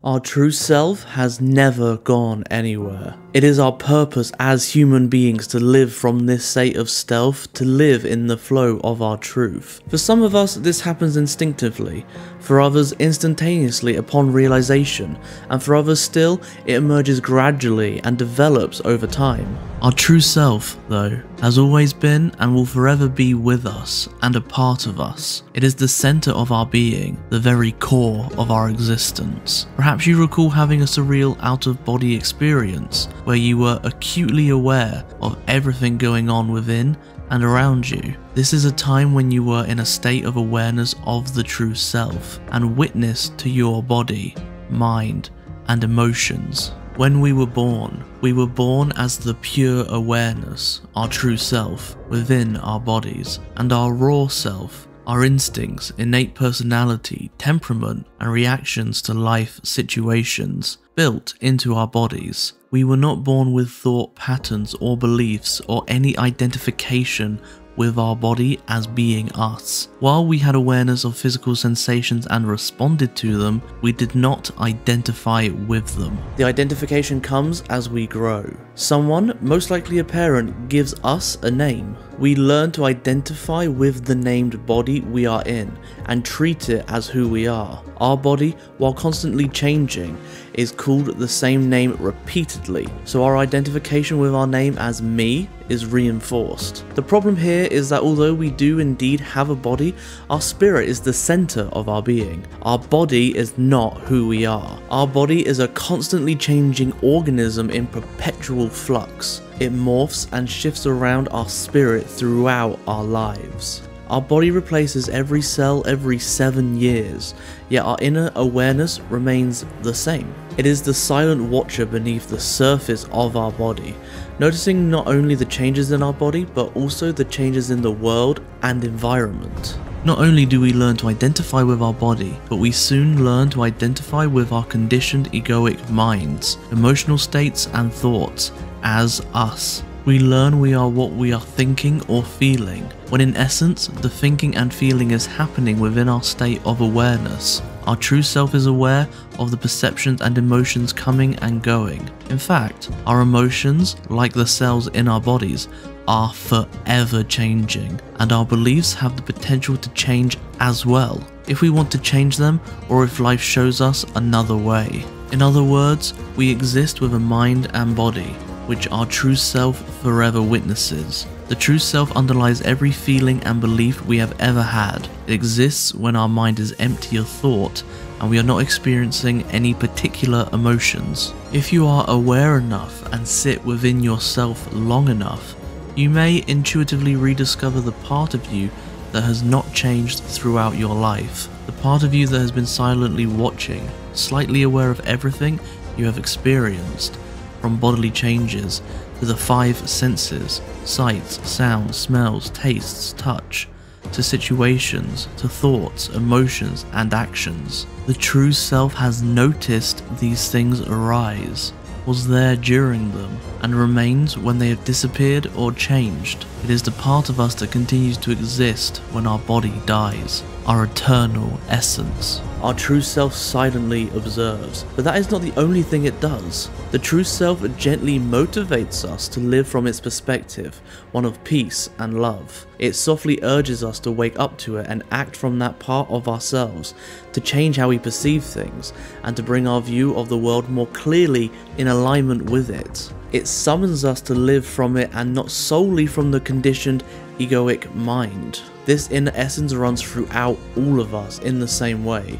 Our true self has never gone anywhere. It is our purpose as human beings to live from this state of stealth, to live in the flow of our truth. For some of us, this happens instinctively, for others instantaneously upon realization, and for others still, it emerges gradually and develops over time. Our true self, though, has always been and will forever be with us and a part of us. It is the center of our being, the very core of our existence. Perhaps you recall having a surreal out-of-body experience where you were acutely aware of everything going on within and around you. This is a time when you were in a state of awareness of the true self and witness to your body, mind, and emotions. When we were born as the pure awareness, our true self, within our bodies, and our raw self, our instincts, innate personality, temperament, and reactions to life situations, built into our bodies. We were not born with thought patterns or beliefs or any identification with our body as being us. While we had awareness of physical sensations and responded to them, we did not identify with them. The identification comes as we grow. Someone, most likely a parent, gives us a name. We learn to identify with the named body we are in and treat it as who we are. Our body, while constantly changing, is called the same name repeatedly, so our identification with our name as me is reinforced. The problem here is that although we do indeed have a body, our spirit is the center of our being. Our body is not who we are. Our body is a constantly changing organism in perpetual flux. It morphs and shifts around our spirit throughout our lives. Our body replaces every cell every 7 years, yet our inner awareness remains the same. It is the silent watcher beneath the surface of our body, noticing not only the changes in our body, but also the changes in the world and environment. Not only do we learn to identify with our body, but we soon learn to identify with our conditioned egoic minds, emotional states and thoughts as us. We learn we are what we are thinking or feeling, when in essence, the thinking and feeling is happening within our state of awareness. Our true self is aware of the perceptions and emotions coming and going. In fact, our emotions, like the cells in our bodies, are forever changing, and our beliefs have the potential to change as well, if we want to change them or if life shows us another way. In other words, we exist with a mind and body, which our true self forever witnesses. The true self underlies every feeling and belief we have ever had. It exists when our mind is empty of thought and we are not experiencing any particular emotions. If you are aware enough and sit within yourself long enough, you may intuitively rediscover the part of you that has not changed throughout your life. The part of you that has been silently watching, slightly aware of everything you have experienced, from bodily changes to the 5 senses, sights, sounds, smells, tastes, touch, to situations, to thoughts, emotions, and actions. The true self has noticed these things arise, was there during them, and remains when they have disappeared or changed. It is the part of us that continues to exist when our body dies, our eternal essence. Our true self silently observes, but that is not the only thing it does. The true self gently motivates us to live from its perspective, one of peace and love. It softly urges us to wake up to it and act from that part of ourselves, to change how we perceive things, and to bring our view of the world more clearly in alignment with it. It summons us to live from it and not solely from the conditioned egoic mind. This inner essence runs throughout all of us in the same way.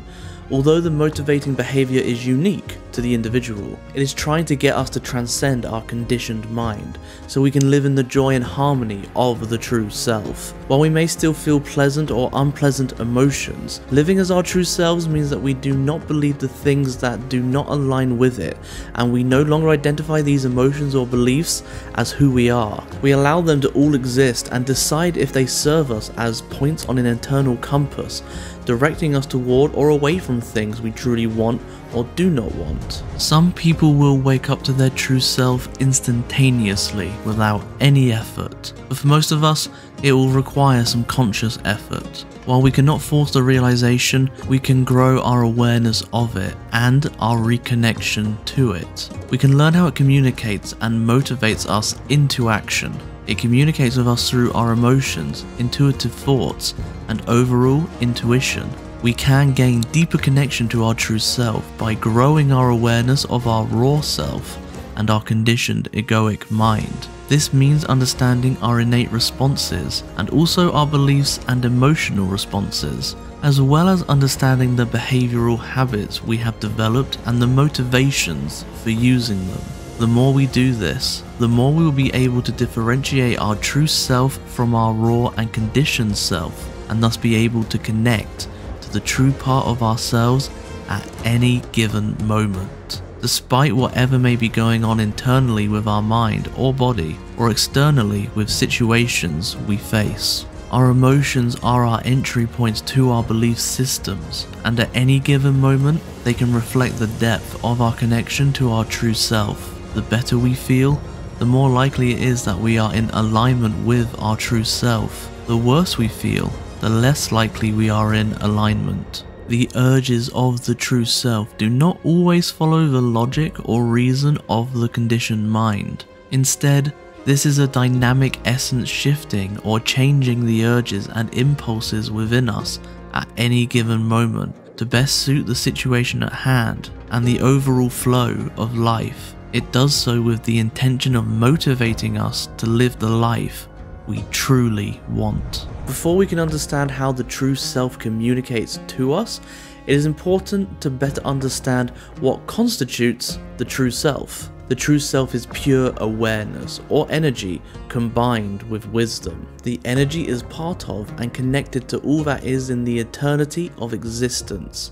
Although the motivating behavior is unique to the individual, it is trying to get us to transcend our conditioned mind, so we can live in the joy and harmony of the true self. While we may still feel pleasant or unpleasant emotions, living as our true selves means that we do not believe the things that do not align with it, and we no longer identify these emotions or beliefs as who we are. We allow them to all exist and decide if they serve us as points on an internal compass directing us toward or away from things we truly want or do not want. Some people will wake up to their true self instantaneously without any effort, but for most of us, it will require some conscious effort. While we cannot force the realization, we can grow our awareness of it and our reconnection to it. We can learn how it communicates and motivates us into action. It communicates with us through our emotions, intuitive thoughts, and overall intuition. We can gain deeper connection to our true self by growing our awareness of our raw self and our conditioned egoic mind. This means understanding our innate responses and also our beliefs and emotional responses, as well as understanding the behavioral habits we have developed and the motivations for using them. The more we do this, the more we will be able to differentiate our true self from our raw and conditioned self, and thus be able to connect to the true part of ourselves at any given moment. Despite whatever may be going on internally with our mind or body, or externally with situations we face. Our emotions are our entry points to our belief systems, and at any given moment, they can reflect the depth of our connection to our true self. The better we feel, the more likely it is that we are in alignment with our true self. The worse we feel, the less likely we are in alignment. The urges of the true self do not always follow the logic or reason of the conditioned mind. Instead, this is a dynamic essence shifting or changing the urges and impulses within us at any given moment to best suit the situation at hand and the overall flow of life. It does so with the intention of motivating us to live the life we truly want. Before we can understand how the true self communicates to us, it is important to better understand what constitutes the true self. The true self is pure awareness or energy combined with wisdom. The energy is part of and connected to all that is in the eternity of existence.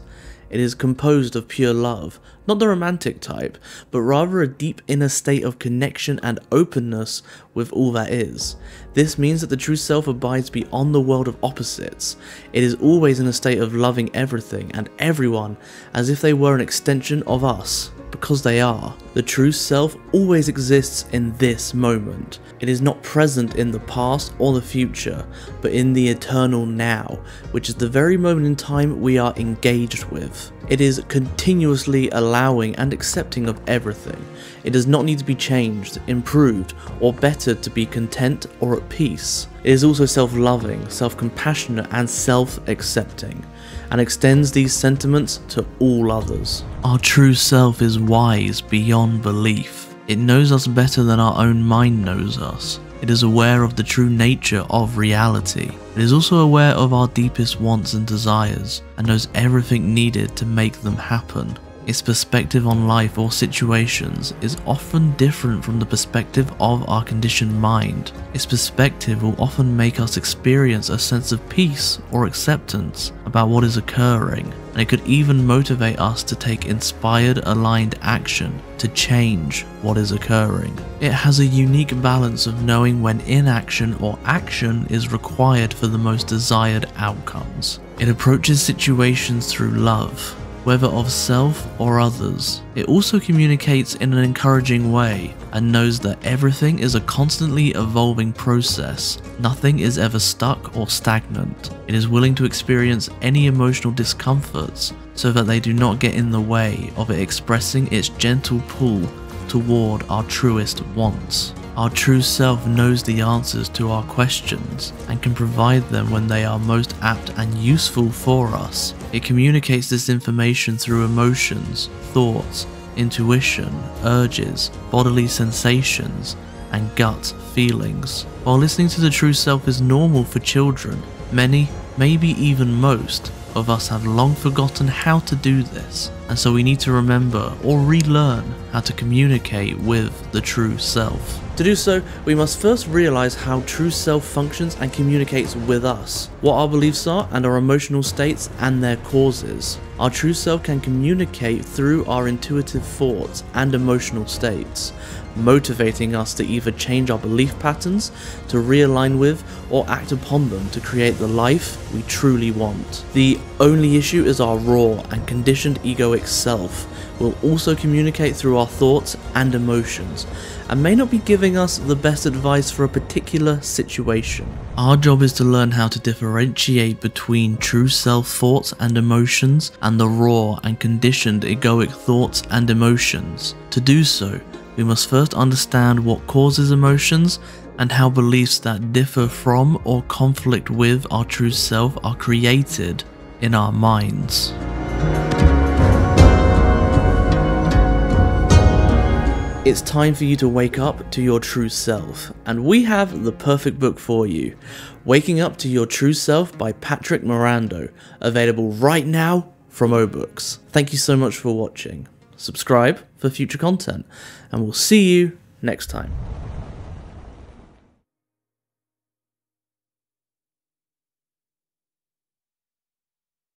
It is composed of pure love, not the romantic type, but rather a deep inner state of connection and openness with all that is. This means that the true self abides beyond the world of opposites. It is always in a state of loving everything and everyone as if they were an extension of us, because they are. The true self always exists in this moment. It is not present in the past or the future, but in the eternal now, which is the very moment in time we are engaged with. It is continuously allowing and accepting of everything. It does not need to be changed, improved, or bettered to be content or at peace. It is also self-loving, self-compassionate, and self-accepting, and extends these sentiments to all others. Our true self is wise beyond belief. It knows us better than our own mind knows us. It is aware of the true nature of reality. It is also aware of our deepest wants and desires, and knows everything needed to make them happen. Its perspective on life or situations is often different from the perspective of our conditioned mind. Its perspective will often make us experience a sense of peace or acceptance about what is occurring, and it could even motivate us to take inspired, aligned action to change what is occurring. It has a unique balance of knowing when inaction or action is required for the most desired outcomes. It approaches situations through love, whether of self or others. It also communicates in an encouraging way and knows that everything is a constantly evolving process. Nothing is ever stuck or stagnant. It is willing to experience any emotional discomforts so that they do not get in the way of it expressing its gentle pull toward our truest wants. Our true self knows the answers to our questions and can provide them when they are most apt and useful for us. It communicates this information through emotions, thoughts, intuition, urges, bodily sensations, and gut feelings. While listening to the true self is normal for children, many, maybe even most, of us have long forgotten how to do this, and so we need to remember or relearn how to communicate with the true self. To do so, we must first realize how true self functions and communicates with us, what our beliefs are and our emotional states and their causes. Our true self can communicate through our intuitive thoughts and emotional states, motivating us to either change our belief patterns, to realign with, or act upon them to create the life we truly want. The only issue is our raw and conditioned egoic self will also communicate through our thoughts and emotions, and may not be giving us the best advice for a particular situation. Our job is to learn how to differentiate between true self thoughts and emotions and the raw and conditioned egoic thoughts and emotions. To do so, we must first understand what causes emotions and how beliefs that differ from or conflict with our true self are created in our minds. It's time for you to wake up to your true self, and we have the perfect book for you, Waking Up to Your True Self by Patrick Marando, available right now from OBooks. Thank you so much for watching. Subscribe for future content, and we'll see you next time.